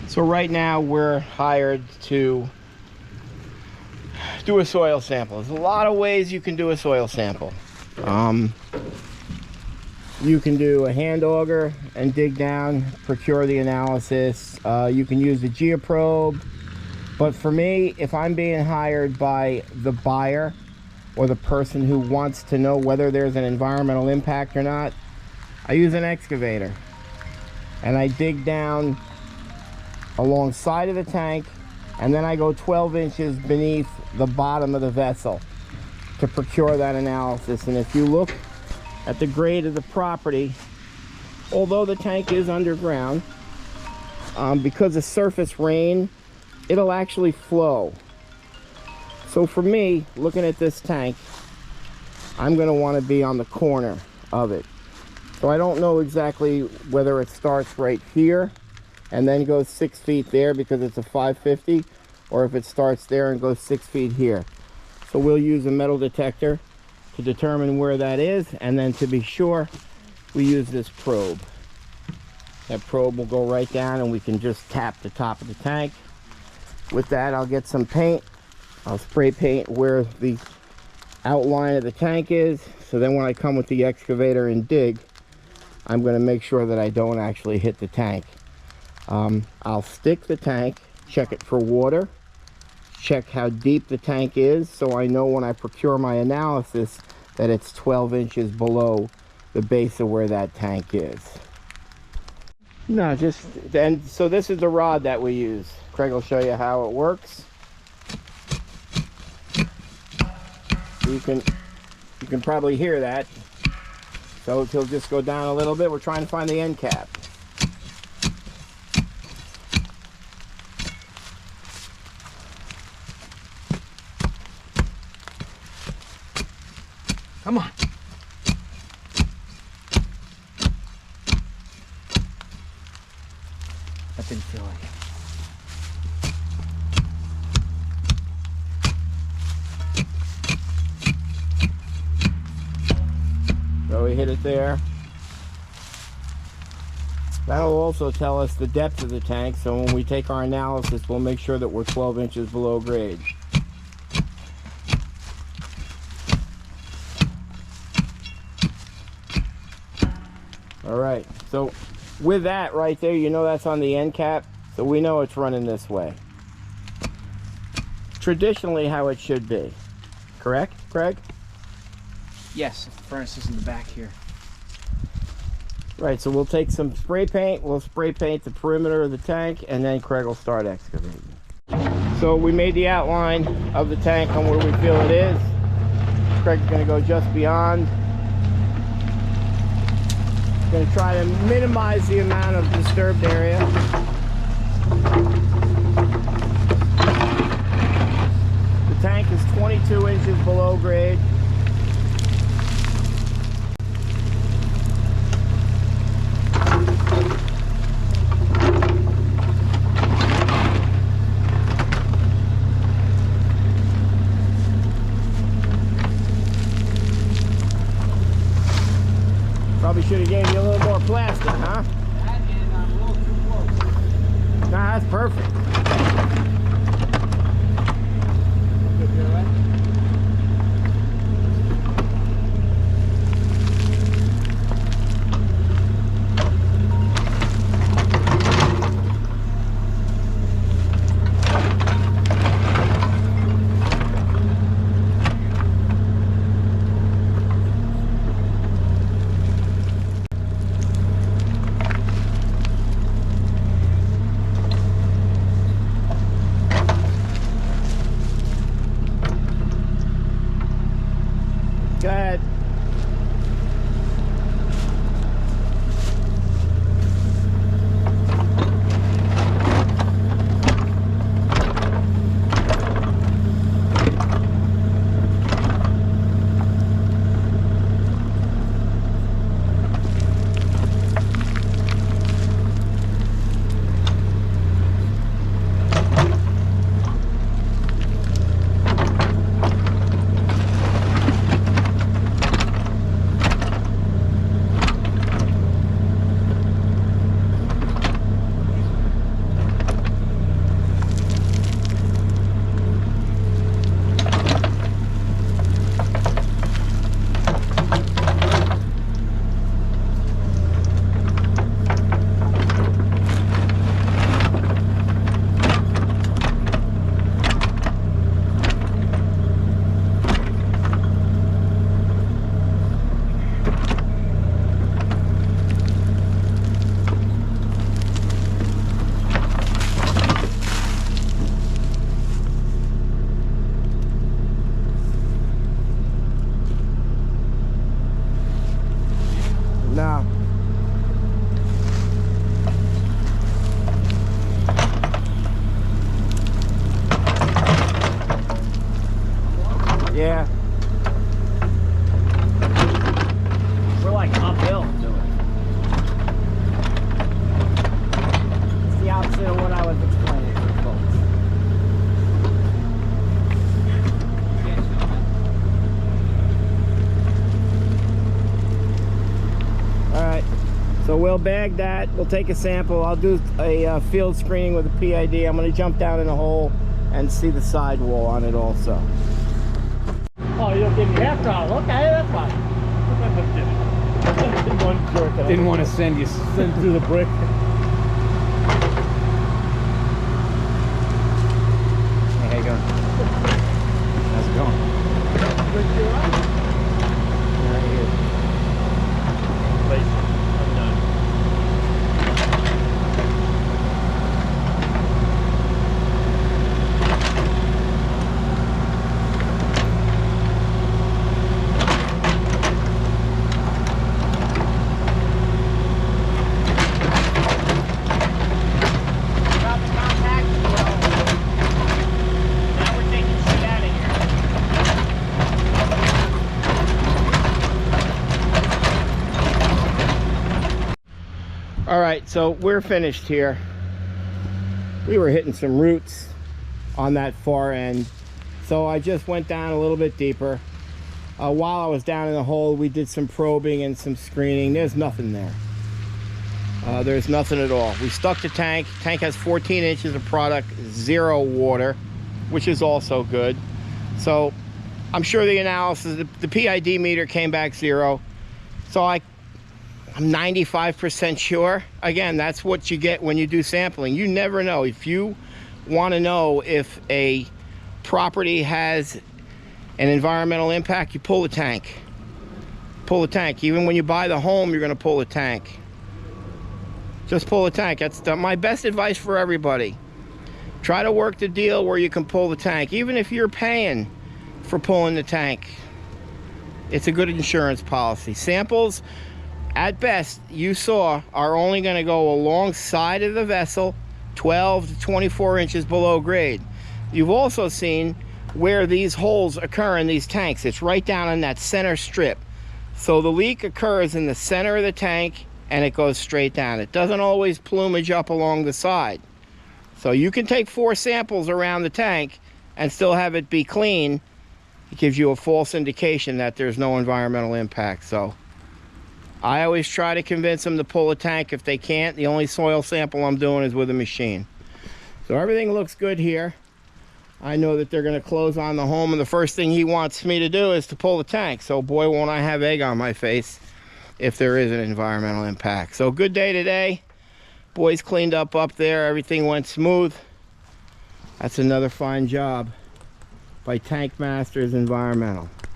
So right now we're hired to do a soil sample. There's a lot of ways you can do a soil sample. You can do a hand auger and dig down, procure the analysis. You can use the geoprobe. But for me, if I'm being hired by the buyer or the person who wants to know whether there's an environmental impact or not, I use an excavator. And I dig down alongside of the tank, and then I go 12 inches beneath the bottom of the vessel to procure that analysis. And if you look at the grade of the property, although the tank is underground, because of surface rain, it'll actually flow. So for me, looking at this tank, I'm going to want to be on the corner of it. So I don't know exactly whether it starts right here and then goes 6 feet there because it's a 550, or if it starts there and goes 6 feet here. So we'll use a metal detector to determine where that is, and then to be sure, we use this probe. That probe will go right down and we can just tap the top of the tank. With that, I'll get some paint. I'll spray paint where the outline of the tank is, so then when I come with the excavator and dig, I'm going to make sure that I don't actually hit the tank. I'll stick the tank, check it for water, check how deep the tank is, so I know when I procure my analysis that it's 12 inches below the base of where that tank is. No, and so this is the rod that we use. Craig will show you how it works. You can probably hear that. So he'll just go down a little bit. We're trying to find the end cap. Come on. That didn't feel like it. So we hit it there. That'll also tell us the depth of the tank, so when we take our analysis, we'll make sure that we're 12 inches below grade. All right, so with that right there, you know that's on the end cap, so we know it's running this way. Traditionally how it should be, correct, Craig? Yes, the furnace is in the back here. Right, so we'll take some spray paint, we'll spray paint the perimeter of the tank, and then Craig will start excavating. So we made the outline of the tank on where we feel it is. Craig's gonna go just beyond. Going to try to minimize the amount of disturbed area. The tank is 22 inches below grade. Probably should have given you a little more plastic, huh? That and I'm a little too close. Nah, that's perfect. Good, you're all right? bag that. We'll take a sample. I'll do a field screening with a PID. I'm going to jump down in the hole and see the sidewall on it also. Oh, you don't give me half throttle. Okay, that's fine. Didn't want to send you. Send through the brick. Hey, how you going? How's it going? All right, so we're finished here. We were hitting some roots on that far end, so I just went down a little bit deeper. While I was down in the hole, we did some probing and some screening. There's nothing there. There's nothing at all. We stuck the tank. Tank has 14 inches of product, 0 water, which is also good. So I'm sure the analysis, the PID meter came back 0. So I'm 95% sure. Again, that's what you get when you do sampling. You never know. If you want to know if a property has an environmental impact, you pull the tank. Pull the tank. Even when you buy the home, you're going to pull the tank. Just pull the tank. That's my best advice for everybody. Try to work the deal where you can pull the tank. Even if you're paying for pulling the tank, it's a good insurance policy. Samples, at best, you saw, are only going to go alongside of the vessel, 12 to 24 inches below grade. You've also seen where these holes occur in these tanks. It's right down in that center strip. So the leak occurs in the center of the tank and it goes straight down. It doesn't always plumage up along the side. So you can take 4 samples around the tank and still have it be clean. It gives you a false indication that there's no environmental impact. So I always try to convince them to pull a tank. If they can't, the only soil sample I'm doing is with a machine. So everything looks good here. I know that they're going to close on the home, and the first thing he wants me to do is to pull the tank. So boy, won't I have egg on my face if there is an environmental impact. So good day today. Boys cleaned up there. Everything went smooth. That's another fine job by Tank Masters Environmental.